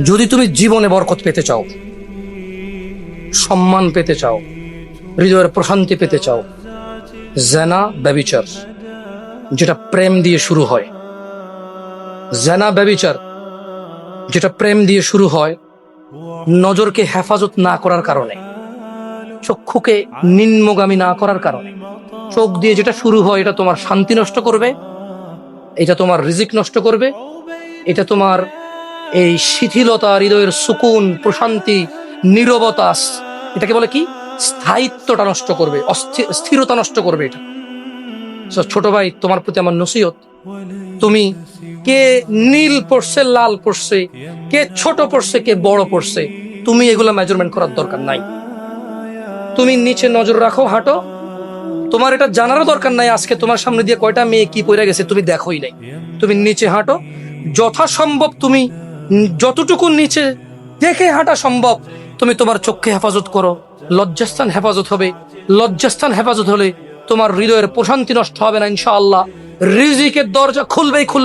যদি তুমি জীবনে বরকত পেতে চাও, সম্মান পেতে চাও, হৃদয়ের প্রশান্তি পেতে চাও, জেনা ব্যভিচার যেটা প্রেম দিয়ে শুরু হয়, জেনা ব্যভিচার যেটা প্রেম দিয়ে শুরু হয়, নজরকে হেফাজত না করার কারণে, চক্ষুকে নিম্নগামী না করার কারণে, চোখ দিয়ে যেটা শুরু হয় এটা তোমার শান্তি নষ্ট করবে, এটা তোমার রিজিক নষ্ট করবে, এটা তোমার এই শিথিলতা, হৃদয়ের সুকুন, প্রশান্তি, নীরবতা, এটাকে বলে কি, স্থায়িত্বটা নষ্ট করবে, স্থিরতা নষ্ট করবে এটা। ছোট ভাই, তোমার প্রতি আমার নসিহত, তুমি কে নীল পড়ছে, লাল পড়ছে, কে ছোট পড়ছে, কে বড় পড়ছে, তুমি এগুলা মেজারমেন্ট করার দরকার নাই। তুমি নিচে নজর রাখো, হাঁটো, তোমার এটা জানারও দরকার নাই আজকে তোমার সামনে দিয়ে কয়টা মেয়ে কি পড়ে গেছে তুমি দেখোই নাই। তুমি নিচে হাঁটো, যথাসম্ভব তুমি যতটুকু নিচে দেখে হাঁটা সম্ভব তুমি তোমার চোখকে হেফাজত করো। লজ্জাস্থান হেফাজত হবে, লজ্জাস্থান হেফাজত হলে তোমার হৃদয়ের প্রশান্তি নষ্ট হবে না ইনশাআল্লাহ। রিজিকের দরজা খুলবেই খুলবে।